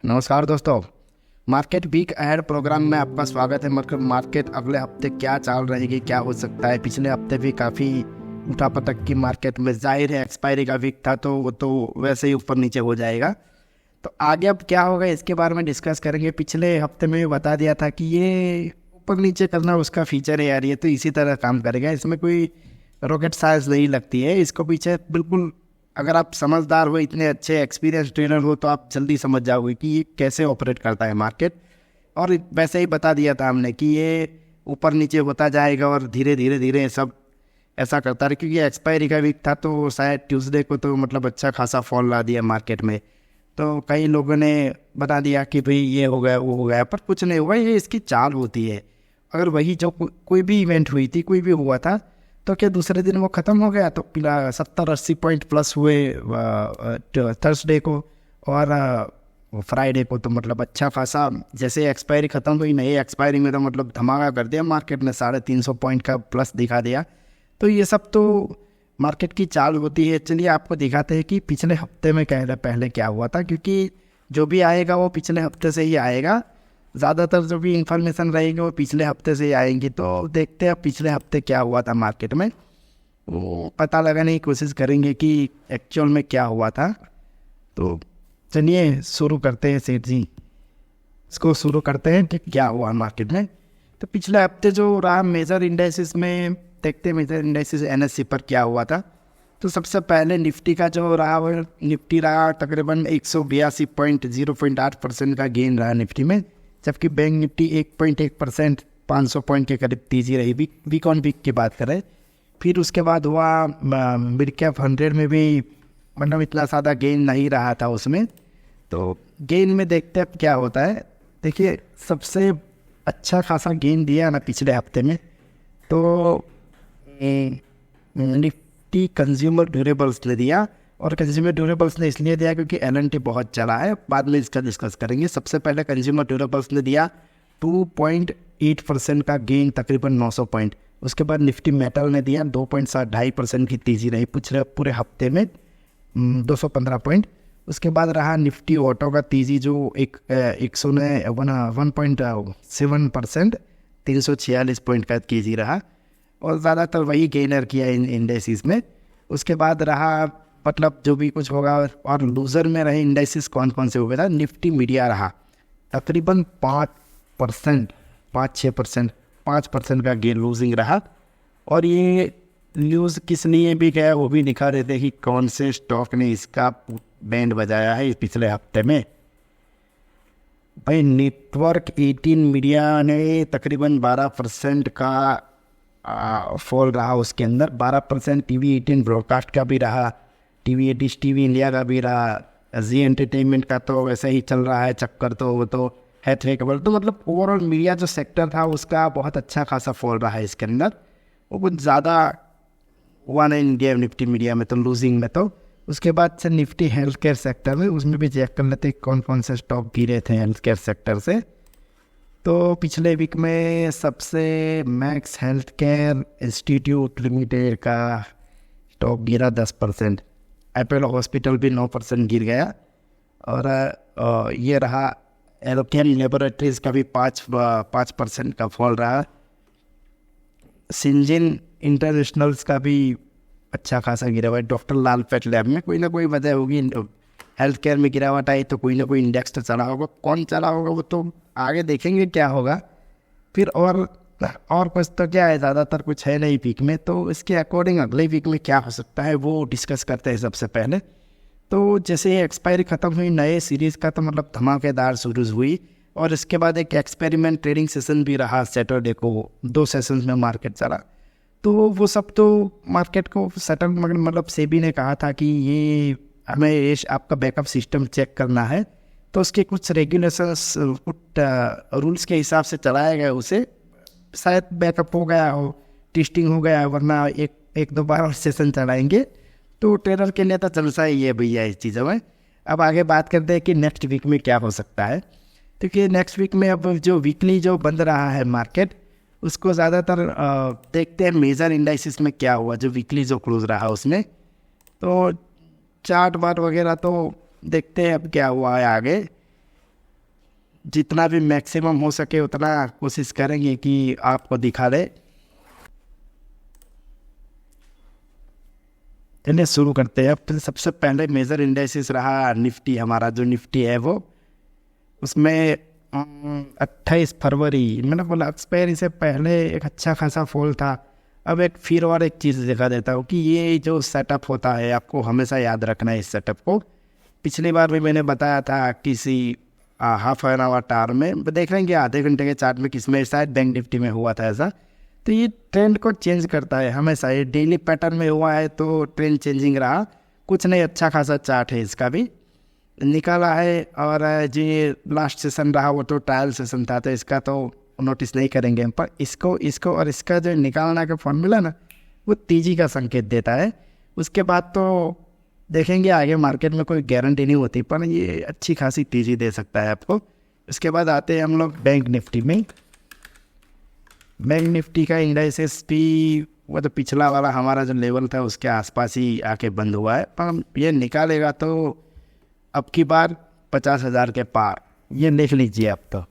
नमस्कार दोस्तों। Market week ahead programme में आपका स्वागत है। मतलब मार्केट अगले हफ्ते क्या चाल रहेगी, क्या हो सकता है। पिछले हफ्ते भी काफ़ी उठापटक की मार्केट में, जाहिर है एक्सपायरी का वीक था तो वो तो वैसे ही ऊपर नीचे हो जाएगा। तो आगे अब क्या होगा इसके बारे में डिस्कस करेंगे। पिछले हफ्ते में बता दिया था कि ये ऊपर नीचे करना उसका फीचर है यार, ये तो इसी तरह काम करेगा, इसमें कोई रॉकेट साइंस नहीं लगती है। इसको पीछे बिल्कुल अगर आप समझदार हो, इतने अच्छे एक्सपीरियंस ट्रेनर हो तो आप जल्दी समझ जाओगे कि ये कैसे ऑपरेट करता है मार्केट। और वैसे ही बता दिया था हमने कि ये ऊपर नीचे होता जाएगा और धीरे धीरे धीरे सब ऐसा करता है। क्योंकि एक्सपायरी का वीक था तो शायद ट्यूसडे को तो मतलब अच्छा खासा फॉल ला दिया मार्केट में। तो कई लोगों ने बता दिया कि भाई ये हो गया वो हो गया, पर कुछ नहीं हुआ। ये इसकी चाल होती है। अगर वही जो कोई भी इवेंट हुई थी, कोई भी हुआ था, तो क्या दूसरे दिन वो ख़त्म हो गया? तो पिला 70-80 पॉइंट प्लस हुए थर्सडे को और फ्राइडे को। तो मतलब अच्छा खासा जैसे एक्सपायरी ख़त्म हुई, नई एक्सपायरी में तो मतलब धमाका कर दिया मार्केट ने, 350 पॉइंट का प्लस दिखा दिया। तो ये सब तो मार्केट की चाल होती है। चलिए आपको दिखाते हैं कि पिछले हफ्ते में पहले क्या हुआ था, क्योंकि जो भी आएगा वो पिछले हफ्ते से ही आएगा। ज़्यादातर जो भी इंफॉर्मेशन रहेगी वो पिछले हफ्ते से ही आएंगी। तो देखते हैं पिछले हफ्ते क्या हुआ था मार्केट में, वो पता लगाने की कोशिश करेंगे कि एक्चुअल में क्या हुआ था। तो चलिए शुरू करते हैं सेठ जी, इसको शुरू करते हैं कि क्या हुआ मार्केट में। तो पिछले हफ्ते जो रहा मेजर इंडेक्सेस में देखते हैं, मेजर इंडेक्सेस NSE पर क्या हुआ था। तो सबसे पहले निफ्टी का जो रहा वो निफ्टी रहा तकरीबन 182.08% का गेन रहा निफ्टी में, जबकि बैंक निफ्टी 1.1% 500 पॉइंट के करीब तेजी रही। वीक ऑन वीक की बात करें। फिर उसके बाद हुआ मिड कैप 100 में भी मतलब इतना ज़्यादा गेन नहीं रहा था उसमें। तो गेन में देखते हैं क्या होता है। देखिए सबसे अच्छा खासा गेन दिया ना पिछले हफ्ते में, तो निफ्टी कंज्यूमर ड्यूरेबल्स ने दिया। और कंज्यूमर ड्यूरेबल्स ने इसलिए दिया क्योंकि LNT बहुत चला है, बाद में इसका डिस्कस करेंगे। सबसे पहले कंज्यूमर ड्यूरेबल्स ने दिया 2.8% का गेन, तकरीबन 900 पॉइंट। उसके बाद निफ्टी मेटल ने दिया 2.2% की तेज़ी रही पूरे हफ्ते में, 215 पॉइंट। उसके बाद रहा निफ्टी ऑटो का तेज़ी जो 1.7%, 346 पॉइंट का तेज़ी रहा और ज़्यादातर वही गेनर किया इन इंडेसिस में। उसके बाद रहा मतलब जो भी कुछ होगा। और लूज़र में रहे इंडेसिस कौन कौन से हुए था। निफ्टी मीडिया रहा तकरीबन 5%, 5% का गेन लूजिंग रहा। और ये न्यूज़ किस लिए भी गया वो भी दिखा रहे थे कि कौन से स्टॉक ने इसका बैंड बजाया है पिछले हफ्ते में। भाई नेटवर्क 18 मीडिया ने तकरीबन 12% का फॉल रहा। उसके अंदर 12% TV 18 ब्रॉडकास्ट का भी रहा, TV इंडिया का भी रहा। जी एंटरटेनमेंट का तो वैसे ही चल रहा है चक्कर, तो वो तो है ट्रेकेबल। तो मतलब ओवरऑल मीडिया जो सेक्टर था उसका बहुत अच्छा खासा फॉल रहा है इसके अंदर। वो कुछ ज़्यादा हुआ नहीं इंडिया निफ्टी मीडिया में, तो लूजिंग में। तो उसके बाद से निफ्टी हेल्थ केयर सेक्टर में, उसमें भी चेक कर लेते कौन कौन से स्टॉक गिरे थे हेल्थ केयर सेक्टर से। तो पिछले वीक में सबसे max health care institute limited का स्टॉक गिरा 10%। अपोलो हॉस्पिटल भी 9% गिर गया। और ये रहा एलोकेन लेबोरेटरीज का भी 5% का फॉल रहा। सिंजिन इंटरनेशनल्स का भी अच्छा खासा गिरा हुआ है। डॉक्टर लाल पैथ लैब में कोई ना कोई वजह होगी, हेल्थ केयर में गिरावट आई तो कोई ना कोई इंडेक्स तो चला होगा। कौन चला होगा वो तो आगे देखेंगे क्या होगा। फिर और कुछ तो क्या है, ज़्यादातर कुछ है नहीं वीक में। तो इसके अकॉर्डिंग अगले वीक में क्या हो सकता है वो डिस्कस करते हैं सबसे पहले। तो जैसे ये एक्सपायरी ख़त्म हुई नए सीरीज़ का, तो मतलब धमाकेदार शुरू हुई। और इसके बाद एक एक्सपेरिमेंट ट्रेडिंग सेशन भी रहा सैटरडे को, 2 सेशंस में मार्केट चला। तो वो सब तो मार्केट को सटल मतलब सेबी ने कहा था कि ये हमें ये आपका बैकअप सिस्टम चेक करना है, तो उसके कुछ रेगुलेशंस कुछ रूल्स के हिसाब से चलाया गया। उसे शायद बैकअप हो गया हो, टेस्टिंग हो गया, वरना एक दो बार सेशन चलाएंगे। तो ट्रेडर के लिए तो चलता ही है भैया इस चीज़ों में। अब आगे बात करते हैं कि नेक्स्ट वीक में क्या हो सकता है। क्योंकि नेक्स्ट वीक में अब जो वीकली जो बंद रहा है मार्केट, उसको ज़्यादातर देखते हैं मेजर इंडाइसिस में क्या हुआ, जो वीकली जो क्लोज रहा उसमें। तो चार्ट वार्ट वगैरह तो देखते हैं अब क्या हुआ है आगे। जितना भी मैक्सिमम हो सके उतना कोशिश करेंगे कि आपको दिखा दे। चलिए शुरू करते हैं। अब सबसे पहले मेजर इंडेक्सेस रहा निफ्टी, हमारा जो निफ्टी है वो, उसमें 28 फरवरी मैंने बोला एक्सपायरी से पहले एक अच्छा खासा फॉल था। अब एक फिर और एक चीज़ दिखा देता हूँ कि ये जो सेटअप होता है आपको हमेशा याद रखना है इस सेटअप को। पिछली बार भी मैंने बताया था किसी हाफ एन आवर टार में, देख लेंगे आधे घंटे के चार्ट में, किसमें शायद बैंक निफ्टी में हुआ था ऐसा। तो ये ट्रेंड को चेंज करता है हमेशा, ये डेली पैटर्न में हुआ है तो ट्रेंड चेंजिंग रहा, कुछ नहीं, अच्छा खासा चार्ट है इसका भी निकाला है। और जो लास्ट सेशन रहा वो तो ट्रायल सेशन था, तो इसका तो नोटिस नहीं करेंगे हम, पर इसको और इसका जो निकालना का फॉर्मूला ना वो तेजी का संकेत देता है। उसके बाद तो देखेंगे आगे, मार्केट में कोई गारंटी नहीं होती, पर ये अच्छी खासी तेजी दे सकता है आपको। उसके बाद आते हैं हम लोग बैंक निफ्टी में। बैंक निफ्टी का इंडेक्स भी वो तो पिछला वाला हमारा जो लेवल था उसके आसपास ही आके बंद हुआ है, पर ये निकालेगा तो अब की बार 50,000 के पार, ये देख लीजिए। अब तो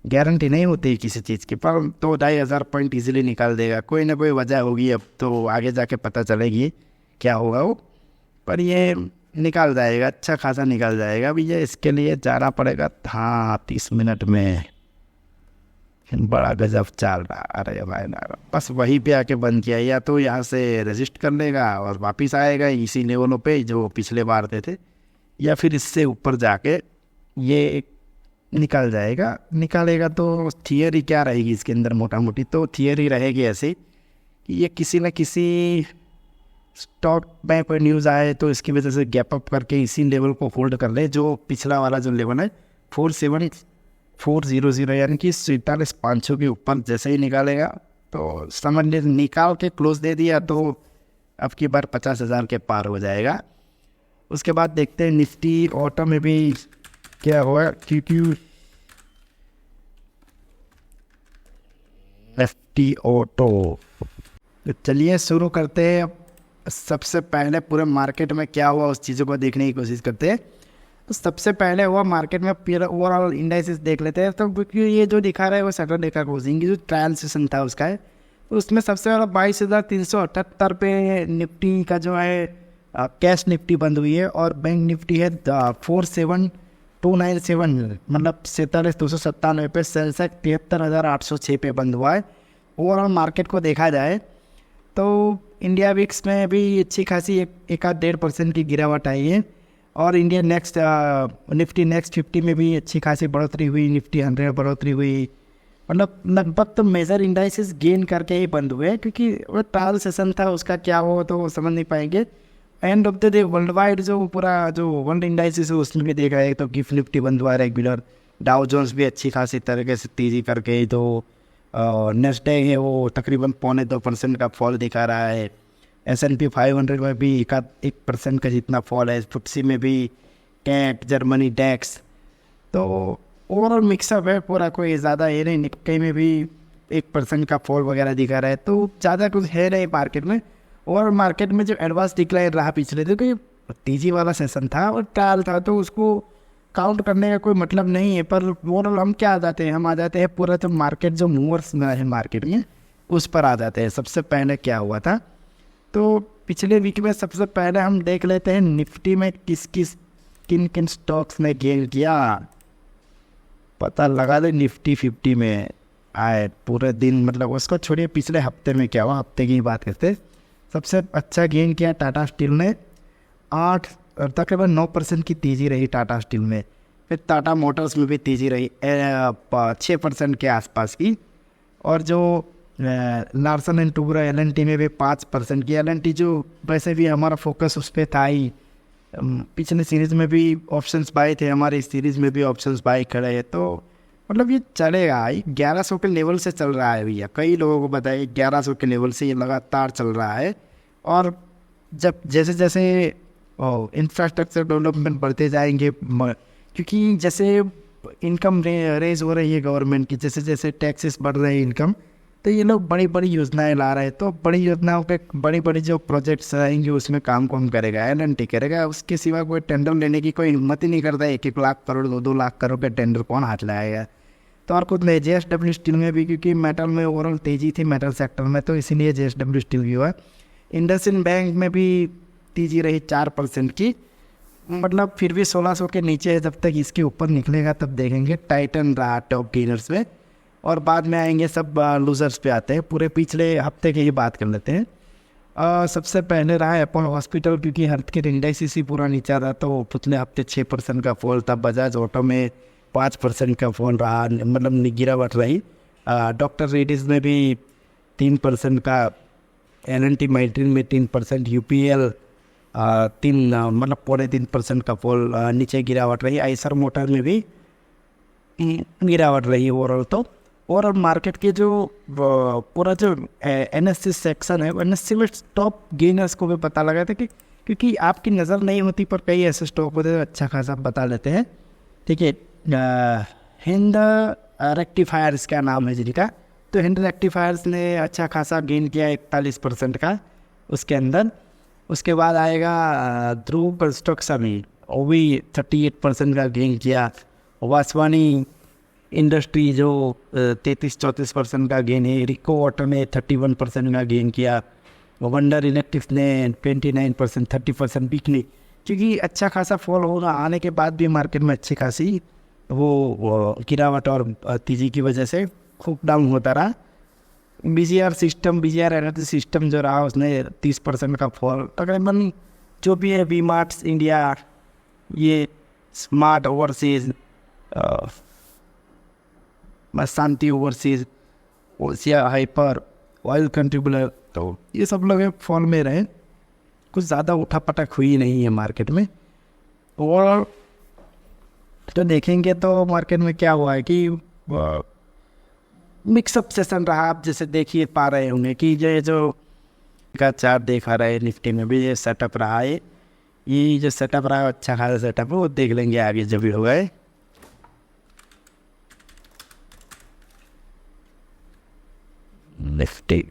गारंटी नहीं होती किसी चीज़ की, पर तो 2,500 पॉइंट इजीली निकाल देगा, कोई ना कोई वजह होगी, अब तो आगे जाके पता चलेगी क्या होगा वो, पर ये निकाल जाएगा, अच्छा खासा निकाल जाएगा। अभी ये इसके लिए जाना पड़ेगा, हाँ 30 मिनट में बड़ा गजब चल रहा। अरे भाई बस वहीं पे आके बंद किया, या तो यहाँ से रजिस्ट कर लेगा और वापस आएगा इसी लेवलों पे जो पिछले बार थे, या फिर इससे ऊपर जाके ये निकल जाएगा। निकालेगा तो थियरी क्या रहेगी इसके अंदर, मोटा मोटी तो थियरी रहेगी ऐसे कि ये किसी न किसी स्टॉक में कोई न्यूज़ आए तो इसकी वजह से गैप अप करके इसी लेवल को होल्ड कर ले, जो पिछला वाला जो लेवल है 47,400 यानी कि 47,500 के ऊपर जैसे ही निकालेगा तो समझ ले निकाल के क्लोज दे दिया तो अब की बार 50,000 के पार हो जाएगा। उसके बाद देखते हैं निफ्टी ऑटो में भी क्या हुआ, क्योंकि निफ्टी ऑटो। तो चलिए शुरू करते हैं। सबसे पहले पूरे मार्केट में क्या हुआ उस चीज़ों को देखने की कोशिश करते हैं। तो सबसे पहले हुआ मार्केट में पूरा ओवरऑल इंडेक्सेस देख लेते हैं। तो क्योंकि ये जो दिखा रहा है वो सैटरडे का क्लोजिंग जो ट्रायल सेशन था उसका है, तो उसमें सबसे पहले 22,378 पे निफ्टी का जो है कैश निफ्टी बंद हुई है, और बैंक निफ्टी है 47,297 मतलब 47,297 पे। सेंसेक्स 73,806 पे बंद हुआ है। ओवरऑल मार्केट को देखा जाए तो इंडिया विक्स में भी अच्छी खासी 1.5% की गिरावट आई है, और इंडिया निफ्टी नेक्स्ट 50 में भी अच्छी खासी बढ़ोतरी हुई, निफ्टी 100 बढ़ोतरी हुई, मतलब लगभग तो मेजर इंडाइसेस गेन करके ही बंद हुए, क्योंकि वो ट्रायल सेशन था, उसका क्या हो तो समझ नहीं पाएंगे। End of the day world wide जो पूरा जो वर्ल्ड इंडाइसेस है उसमें भी देखा है तो गिफ्ट निफ्टी बंद हुआ रेगुलर, डाउ जोन्स भी अच्छी खासी तरीके से तेजी करके, तो नेस्डैक है वो तकरीबन 0.25% का फॉल दिखा रहा है। S&P 500 में भी 1% का जितना फॉल है, FTSE में भी, कैट जर्मनी डैक्स, तो ओवरऑल मिक्सअप है पूरा, कोई ज़्यादा है नहीं। निफ्टी में भी 1% का फॉल वगैरह दिखा रहा है, तो ज़्यादा कुछ है नहीं मार्केट में। और मार्केट में जो एडवांस डिक्लाइन रहा पिछले दिन, तो तेजी वाला सेशन था और ट्रायल था, तो उसको काउंट करने का कोई मतलब नहीं है। पर ओवरऑल हम क्या आ जाते हैं, हम आ जाते हैं पूरा जो मार्केट जो मूवर्स में है मार्केट में उस पर आ जाते हैं। सबसे पहले क्या हुआ था, तो पिछले वीक में सबसे पहले हम देख लेते हैं निफ्टी में किन किन स्टॉक्स ने गेन किया। पता लगा दे निफ्टी 50 में आए पूरे दिन, मतलब उसको छोड़िए पिछले हफ्ते में क्या हुआ, हफ्ते की बात करते। सबसे अच्छा गेन किया टाटा स्टील ने, तकरीबन 9% की तेज़ी रही टाटा स्टील में। फिर टाटा मोटर्स में भी तेज़ी रही 6% के आसपास की, और जो लार्सन एंड टूब्रो LNT में भी 5% की। LNT जो वैसे भी हमारा फोकस उस पर था ही, पिछले सीरीज़ में भी ऑप्शंस बाय थे, हमारे इस सीरीज़ में भी ऑप्शंस बाय खड़े हैं, तो मतलब ये चलेगा। 1100 के लेवल से चल रहा है भैया, कई लोगों को बताइए 1100 के लेवल से ये लगातार चल रहा है। और जब जैसे जैसे इंफ्रास्ट्रक्चर डेवलपमेंट बढ़ते जाएंगे, क्योंकि जैसे इनकम रेज हो रही है गवर्नमेंट की, जैसे जैसे टैक्सेस बढ़ रहे हैं इनकम, तो ये लोग बड़ी बड़ी योजनाएं ला रहे हैं, तो बड़ी योजनाओं के बड़ी बड़ी जो प्रोजेक्ट्स रहेंगे उसमें काम कौन करेगा, एल&टी करेगा। उसके सिवा कोई टेंडर लेने की कोई हिम्मत ही नहीं करता है। 1-1 लाख करोड़ 2-2 लाख करोड़ के टेंडर कौन हाथ लाएगा। तो और कुछ नहीं, JSW स्टील में भी क्योंकि मेटल में ओवरऑल तेज़ी थी मेटल सेक्टर में, तो इसीलिए JSW स्टील भी हुआ। इंडसइंड बैंक में भी तेज़ी रही 4% की, मतलब फिर भी 1600 के नीचे है। जब तक इसके ऊपर निकलेगा तब देखेंगे। टाइटन रहा टॉप गेनर्स में, और बाद में आएंगे सब लूजर्स पे आते हैं। पूरे पिछले हफ्ते की ही बात कर लेते हैं। सबसे पहले रहा अपोलो हॉस्पिटल, क्योंकि हेल्थ केयर इंडेक्स ही पूरा नीचा था, तो पिछले हफ्ते 6% का फॉल था। बजाज ऑटो में 5% का फॉल रहा, मतलब गिरावट रही। डॉक्टर रेड्डीज में भी 3% का, L&T माइट्रिन में 3%, UPL 3 मतलब 3.5% का फॉल नीचे गिरावट रही। आइसर मोटर में भी गिरावट रही ओवरऑल। तो ओवरऑल मार्केट के जो पूरा जो NSE सेक्शन है, NSE में टॉप गेनर्स को भी पता लगा था कि क्योंकि आपकी नज़र नहीं होती पर कई ऐसे स्टॉक होते हैं अच्छा खासा बता लेते हैं। ठीक है, हिंद रेक्टिफायर्स का नाम है जिनका, तो हिंद रेक्टिफायर्स ने अच्छा खासा गेन किया 41% का उसके अंदर। उसके बाद आएगा ध्रुव कंस्ट्रक्शन, वो भी 38% का गेन किया। वासवानी इंडस्ट्री जो 33-34% का गेन है। रिको वाटर ने 31% का गेन किया। वंडर इलेक्ट्रिक्स ने 29%, 30% बिकनी, क्योंकि अच्छा खासा फॉल होना आने के बाद भी मार्केट में अच्छी खासी वो गिरावट और तेजी की वजह से खूब डाउन होता रहा। BGR एनर्जी सिस्टम जो रहा उसने 30% का फॉल। तकरीबन जो भी है वी-मार्ट इंडिया, ये smart overseas, Shanti overseas, Osia hyper, oil contributor, तो ये सब लोग फॉल में रहे। कुछ ज़्यादा उठापटक हुई नहीं है मार्केट में। और तो देखेंगे तो मार्केट में क्या हुआ है कि मिक्सअप सेशन रहा। आप जैसे देखिए पा रहे होंगे कि ये जो का चार्ट देखा रहे निफ्टी में भी ये सेटअप रहा है। ये जो सेटअप रहा है अच्छा खासा सेटअप है, वो देख लेंगे आगे जब भी होगा। निफ्टी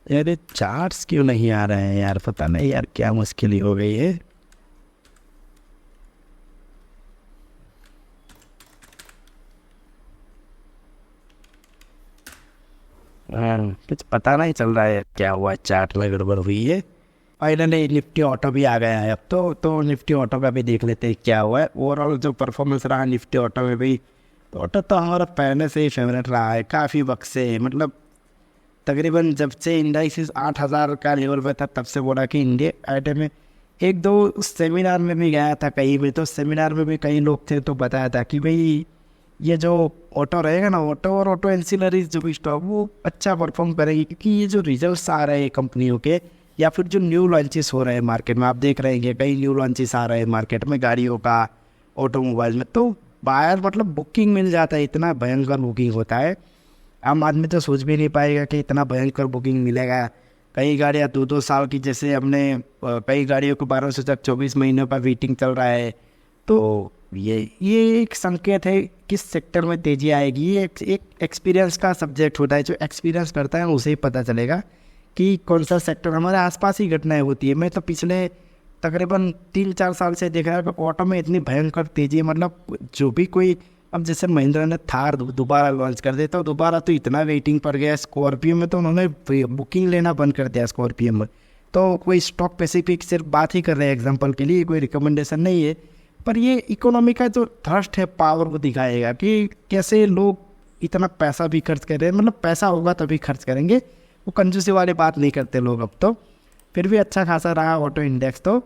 यार चार्ट्स क्यों नहीं आ रहे हैं यार, पता नहीं यार क्या मुश्किल ही हो गई है। कुछ पता नहीं चल रहा है क्या हुआ, चार्ट में गड़बड़ हुई है। फाइनली निफ्टी ऑटो भी आ गया है अब तो निफ्टी ऑटो का भी देख लेते हैं क्या हुआ है। ओवरऑल जो परफॉर्मेंस रहा निफ्टी ऑटो में भी, तो ऑटो तो हमारा पहले से ही फेवरेट रहा है काफ़ी वक्त से। मतलब तकरीबन जब से इंडेक्स 8000 का लेवल पे था तब से बोला कि इंडिया आईटी में। 1-2 सेमिनार में भी गया था कहीं भी, तो सेमिनार में भी कई लोग थे तो बताया था कि भाई ये जो ऑटो रहेगा ना, ऑटो और ऑटो एंसिलरीज जो भी स्टॉक वो अच्छा परफॉर्म करेगी, क्योंकि ये जो रिजल्ट्स आ रहे हैं कंपनियों के या फिर जो न्यू लॉन्चेस हो रहे हैं मार्केट में, आप देख रहे हैं कई न्यू लॉन्चेस आ रहे हैं मार्केट में गाड़ियों का, ऑटोमोबाइल में, तो बायर मतलब बुकिंग मिल जाता है। इतना भयंकर बुकिंग होता है, आम आदमी तो सोच भी नहीं पाएगा कि इतना भयंकर बुकिंग मिलेगा। कई गाड़ियाँ 2-2 साल की, जैसे हमने कई गाड़ियों को 1200 तक 24 महीनों पर वेटिंग चल रहा है। तो ये एक संकेत है किस सेक्टर में तेज़ी आएगी। ये एक एक्सपीरियंस का सब्जेक्ट होता है, जो एक्सपीरियंस करता है उसे ही पता चलेगा कि कौन सा सेक्टर। हमारे आसपास ही घटनाएं होती है। मैं तो पिछले तकरीबन 3-4 साल से देख रहा है कि ऑटो में इतनी भयंकर तेज़ी है। मतलब जो भी कोई, अब जैसे महिंद्रा ने थार दोबारा लॉन्च कर दिया, तो दोबारा तो इतना वेटिंग पड़ गया। स्कॉर्पियो में तो उन्होंने बुकिंग लेना बंद कर दिया स्कॉर्पियो में। तो कोई स्टॉक स्पेसिफिक सिर्फ बात ही कर रहे हैं एग्जांपल के लिए, कोई रिकमेंडेशन नहीं है, पर ये इकोनॉमी का जो थर्स्ट है पावर को दिखाएगा कि कैसे लोग इतना पैसा भी खर्च कर रहे हैं। मतलब पैसा होगा तभी खर्च करेंगे, वो कंजूसी वाली बात नहीं करते लोग अब तो। फिर भी अच्छा खासा रहा ऑटो इंडेक्स। तो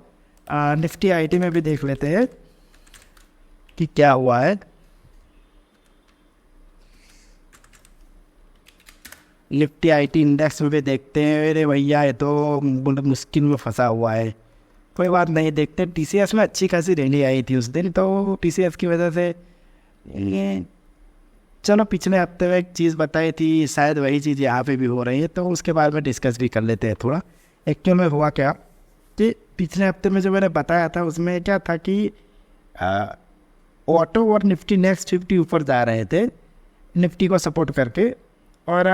निफ्टी आईटी में भी देख लेते हैं कि क्या हुआ है। निफ्टी आईटी इंडेक्स में भी देखते हैं। अरे भैया ये तो मतलब मुश्किल में फंसा हुआ है, कोई बात नहीं, देखते। टीसीएस में अच्छी खासी रैली आई थी उस दिन, तो टीसीएस की वजह से ये, चलो पिछले हफ्ते में एक चीज़ बताई थी, शायद वही चीज़ यहाँ पे भी हो रही है, तो उसके बारे में डिस्कस भी कर लेते हैं थोड़ा। एक्चुअल में हुआ क्या कि पिछले हफ्ते में जो मैंने बताया था उसमें क्या था कि ऑटो और निफ्टी नेक्स्ट 50 ऊपर जा रहे थे, निफ्टी को सपोर्ट करके, और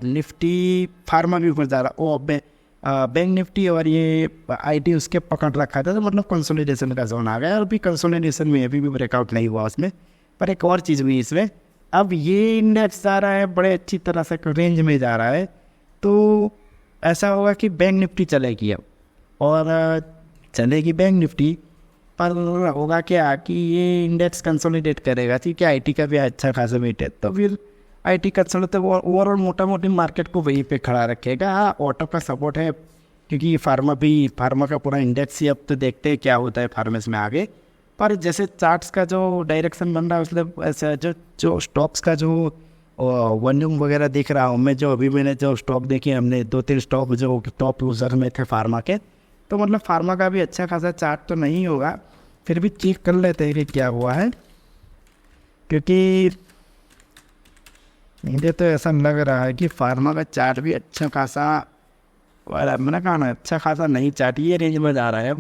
निफ्टी फार्मा भी ऊपर जा रहा, ओ बैंक निफ्टी और ये आईटी उसके पकड़ रखा था, तो मतलब कंसोलिडेशन का जोन आ गया, और अभी कंसोलिडेशन में अभी भी ब्रेकआउट नहीं हुआ उसमें। पर एक और चीज़ हुई इसमें, अब ये इंडेक्स जा रहा है बड़े अच्छी तरह से रेंज में जा रहा है, तो ऐसा होगा कि बैंक निफ्टी चलेगी अब, और चलेगी बैंक निफ्टी, पर होगा क्या कि ये इंडेक्स कंसोलिडेट करेगा, ठीक है, आईटी का भी अच्छा खासा वेट है, तो फिर आईटी कंसोलिडेट तो ओवरऑल मोटा मोटी मार्केट को वहीं पे खड़ा रखेगा। हाँ, ऑटो का सपोर्ट है, क्योंकि फार्मा का पूरा इंडेक्स ही, अब तो देखते हैं क्या होता है फार्मेस में आगे। पर जैसे चार्ट्स का जो डायरेक्शन बन रहा है, मतलब ऐसा जो स्टॉक्स का जो वॉल्यूम वगैरह देख रहा हूँ मैं, मैंने जो स्टॉक देखे, हमने 2-3 स्टॉक जो टॉप यूज़र में थे फार्मा के, तो मतलब फार्मा का भी अच्छा खासा चार्ट तो नहीं होगा, फिर भी चेक कर लेते हैं कि क्या हुआ है, क्योंकि मुझे तो ऐसा लग रहा है कि फार्मा का चार्ट भी अच्छा खासा, मैंने कहा ना, अच्छा खासा नहीं चार्ट, ये रेंज में जा रहा है।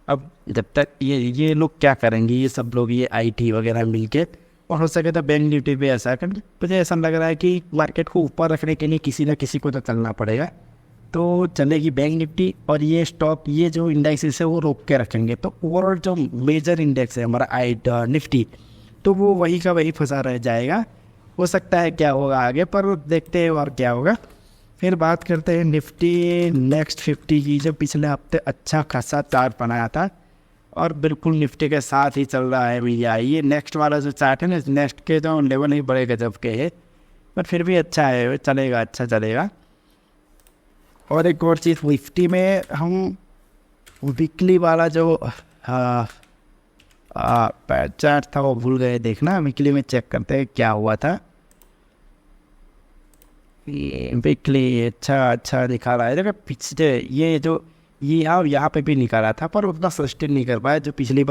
अब जब तक ये लोग क्या करेंगे, ये सब लोग, ये आईटी वगैरह मिलके, और हो सके तो बैंक निफ्टी पे ऐसा कर, मुझे ऐसा लग रहा है कि मार्केट को ऊपर रखने के लिए किसी न किसी को तो चलना पड़ेगा, तो चलेगी बैंक निफ्टी, और ये स्टॉक, ये जो इंडेक्स है वो रोक के रखेंगे, तो ओवरऑल जो मेजर इंडेक्स है हमारा निफ्टी, तो वो वही का वही फंसा रह जाएगा। हो सकता है क्या होगा आगे, पर देखते हैं और क्या होगा। फिर बात करते हैं निफ्टी नेक्स्ट 50 की, जो पिछले हफ्ते अच्छा खासा चार्ट बनाया था, और बिल्कुल निफ्टी के साथ ही चल रहा है भैया। ये नेक्स्ट वाला जो चार्ट है ना, नेक्स्ट के जो लेवल ही बड़े गजब के है, पर फिर भी अच्छा है, चलेगा, अच्छा चलेगा। और एक और चीज़, निफ्टी में हम वीकली वाला जो चार्ट था वो भूल गए देखना, वीकली में चेक करते हैं क्या हुआ था। वीकली अच्छा दिखा रहा है, देखो पिछले ये जो ये यहाँ पे भी निकाला था, पर उतना सस्टेन नहीं कर पाया, जो पिछले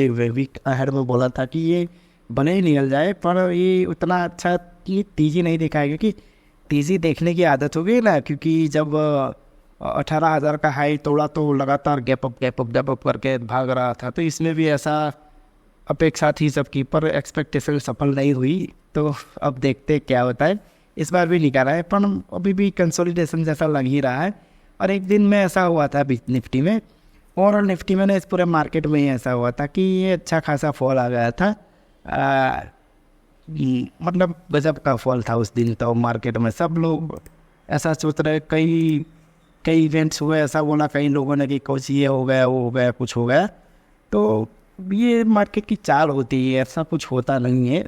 वीक अहेड में बोला था कि ये बने ही निकल जाए, पर ये उतना अच्छा ये तेज़ी नहीं दिखाया, क्योंकि तेज़ी देखने की आदत हो गई ना, क्योंकि जब 18,000 का हाई तोड़ा तो लगातार गैप अप करके भाग रहा था, तो इसमें भी ऐसा अपेक्षा थी सबकी, पर एक्सपेक्टेशन सफल नहीं हुई, तो अब देखते क्या होता है। इस बार भी निकाला है, पर अभी भी कंसोलिडेशन जैसा लग ही रहा है। और एक दिन में ऐसा हुआ था निफ्टी में, और निफ्टी में ना इस पूरे मार्केट में ही ऐसा हुआ था कि ये अच्छा खासा फॉल आ गया था, मतलब गजब का फॉल था उस दिन, तो मार्केट में सब लोग ऐसा सोच रहे, कई इवेंट्स हुए, ऐसा बोला कई लोगों ने कि कुछ ये हो गया, वो हो गया, कुछ हो गया, तो ये मार्केट की चाल होती है, ऐसा कुछ होता नहीं है,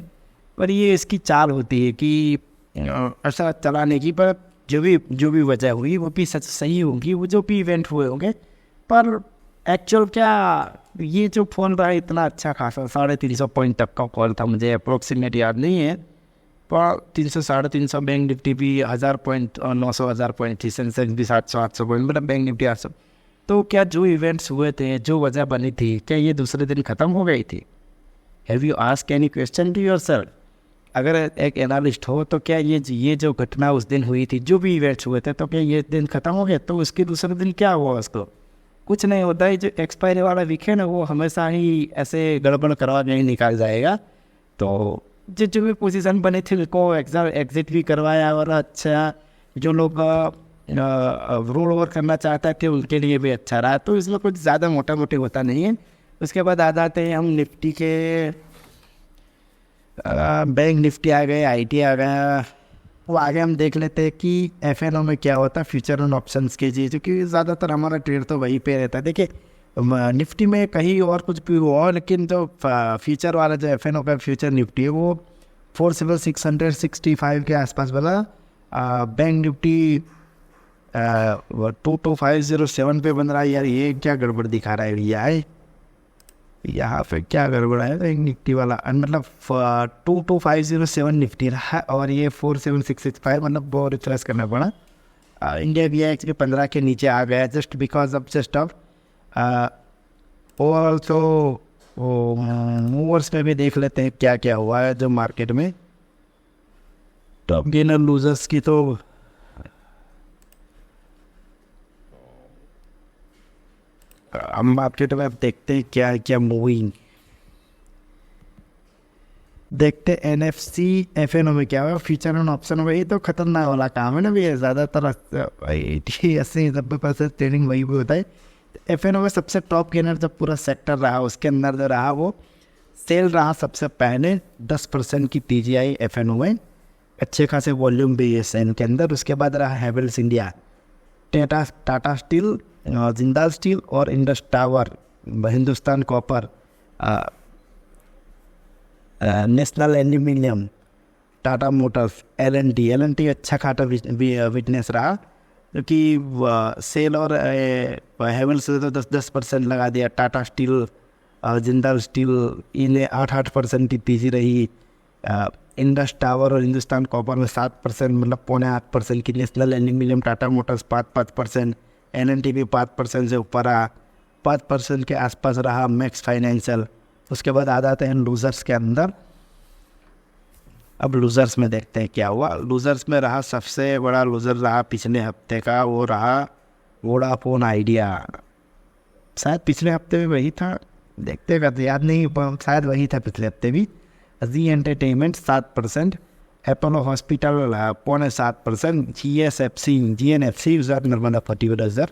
पर ये इसकी चाल होती है कि ऐसा चलाने की, पर जो भी वजह हुई वो भी सच सही होगी, वो जो भी इवेंट हुए होंगे, पर एक्चुअल क्या ये जो फोन रहा है इतना अच्छा खासा 350 पॉइंट तक का कॉल था, मुझे अप्रोक्सीमेट याद नहीं है, पर 300-350 बैंक निफ्टी भी 1000 पॉइंट और 900 पॉइंट थी, सेंसेक्स भी 700-800 पॉइंट, मतलब बैंक निफ्टी 800। तो क्या जो इवेंट्स हुए थे, जो वजह बनी थी, क्या ये दूसरे दिन ख़त्म हो गई थी? Have you ask any question to yourself? अगर एक एनालिस्ट हो तो क्या ये जो घटना उस दिन हुई थी, जो भी इवेंट्स हुए थे, तो क्या ये दिन ख़त्म हो गया, तो उसके दूसरे दिन क्या हुआ उसको? कुछ नहीं होता है। जो एक्सपायरी वाला वीक है ना, वो हमेशा ही ऐसे गड़बड़ करवा नहीं निकाल जाएगा। तो जो भी पोजीशन बने थे उनको एग्जिट भी करवाया, और अच्छा जो लोग रोल ओवर करना चाहते थे उनके लिए भी अच्छा रहा। तो इसमें कुछ ज़्यादा मोटा मोटी होता नहीं है। उसके बाद आ जाते हैं हम निफ्टी के, बैंक निफ्टी आ गए, आईटी आ गया, वो आगे हम देख लेते हैं कि एफएनओ में क्या होता है, फ्यूचर एंड ऑप्शंस के जी, क्योंकि ज़्यादातर हमारा ट्रेड तो वहीं पे रहता है। देखिए निफ्टी में कहीं और कुछ भी हुआ, लेकिन जो फ्यूचर वाला जो एफएनओ का फ्यूचर निफ्टी है वो 4665 के आसपास बना। बैंक निफ्टी 22507 पे बन रहा है। यार ये क्या गड़बड़ दिखा रहा है भैया, यहाँ पे क्या गड़बड़ है? एक निफ्टी वाला मतलब 22507 निफ्टी रहा, और ये 47665, मतलब बहुत रिफ्रेश करना पड़ा। इंडिया भी है एक्चुअली 15 के नीचे आ गया, just because of just of overall. तो मूवर्स में भी देख लेते हैं क्या क्या हुआ है जो मार्केट में। टॉप गेनर लूजर्स की तो हम मार्केट में अब देखते हैं क्या क्या मूविंग। देखते NFC FNO में क्या हुआ, फ्यूचर एंड ऑप्शन हुआ। ये तो खतरनाक वाला काम है ना भैया, ज़्यादातर 80-90% ट्रेडिंग वही भी होता है। FNO में सबसे टॉप गेनर जब पूरा सेक्टर रहा, उसके अंदर जो रहा वो सेल रहा सबसे पहले 10% की TGI FNO में, अच्छे खासे वॉल्यूम भी है सेल के अंदर। उसके बाद रहा Havells India, Tata steel, Jindal steel और Indus tower, Hindustan copper, national aluminium, Tata motors, LNT अच्छा खासा विटनेस रहा, क्योंकि सेल और हैवेल्स से तो 10% लगा दिया। टाटा स्टील, जिंदाल स्टील, इन्हें 8% की तेजी रही। इंडस टावर और हिंदुस्तान कॉपर में 7%, मतलब 7.25% की। National aluminium, Tata Motors 5%, LNT भी 5% से ऊपर रहा, 5% के आसपास रहा मैक्स फाइनेंशियल। उसके बाद आ जाते हैं लूजर्स के अंदर। अब लूजर्स में देखते हैं क्या हुआ। लूजर्स में रहा सबसे बड़ा लूजर रहा पिछले हफ्ते का, वो रहा वोडाफोन आइडिया। शायद पिछले हफ्ते में वही था, देखते का तो याद नहीं, शायद वही था पिछले हफ्ते भी। Zee entertainment 7%, Apollo hospital 7.5%, GNFC Narmada fertiliser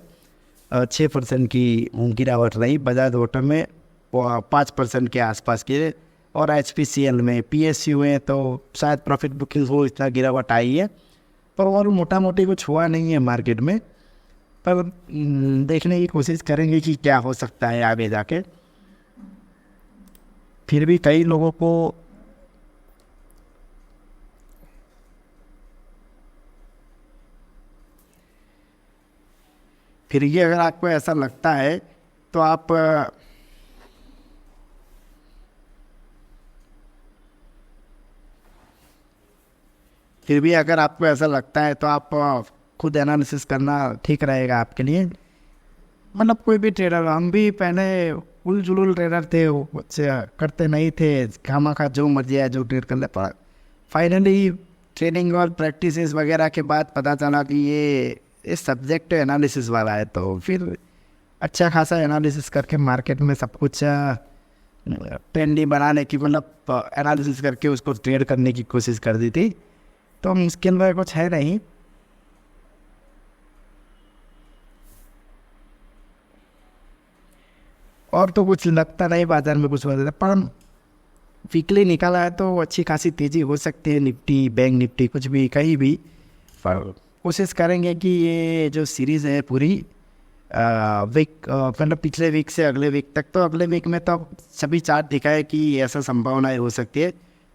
6% की गिरावट रही। बजाज ऑटो में 5% के आसपास की, और HPCL में, PSU में तो शायद प्रॉफिट बुकिंग हो इतना गिरावट आई है, पर और मोटा मोटी कुछ हुआ नहीं है मार्केट में। पर देखने की कोशिश करेंगे कि क्या हो सकता है आगे जाके। फिर भी कई लोगों को फिर ये अगर आपको ऐसा लगता है तो आप फिर भी अगर आपको ऐसा लगता है तो आप खुद एनालिसिस करना ठीक रहेगा आपके लिए। मतलब कोई भी ट्रेडर, हम भी पहले उल जुलूल ट्रेडर थे, करते नहीं थे, खामा जो मर्जी है जो ट्रेड कर ले। पर फाइनली ट्रेनिंग और प्रैक्टिसेस वगैरह के बाद पता चला कि ये सब्जेक्ट एनालिसिस वाला है, तो फिर अच्छा खासा एनालिसिस करके मार्केट में सब कुछ ट्रेंडी बनाने की, मतलब एनालिसिस करके उसको ट्रेड करने की कोशिश कर दी थी। तो मुश्किल में कुछ है नहीं। और तो कुछ लगता नहीं बाजार में कुछ बदला, पर वीकली निकाला है तो अच्छी खासी तेज़ी हो सकती है। निफ्टी, बैंक निफ्टी, कुछ भी कहीं भी। पर कोशिश करेंगे कि ये जो सीरीज़ है पूरी वीक, मतलब पिछले वीक से अगले वीक तक, तो अगले वीक में तो सभी चार्ट दिखाए कि ऐसा संभावनाएं हो सकती है।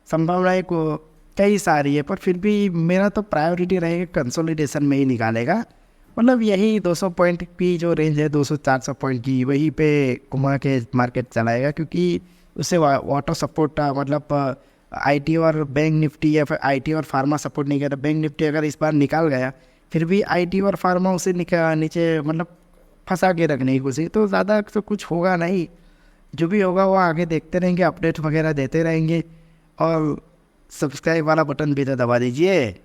संभावनाएं को कई सारी है, पर फिर भी मेरा तो प्रायोरिटी रहेगा कंसोलिडेशन में ही निकालेगा। मतलब यही 200 पॉइंट की जो रेंज है, 200-400 पॉइंट की, वहीं पे घुमा के मार्केट चलाएगा, क्योंकि उससे ऑटो सपोर्ट, मतलब IT और बैंक निफ्टी, या फिर IT और फार्मा सपोर्ट नहीं करता। बैंक निफ्टी अगर इस बार निकाल गया, फिर भी IT और फार्मा उसे नीचे मतलब फंसा के रखने की कोशिश, तो ज़्यादा तो कुछ होगा नहीं। जो भी होगा वो आगे देखते रहेंगे, अपडेट वगैरह देते रहेंगे। और सब्सक्राइब वाला बटन भी तो दबा दीजिए।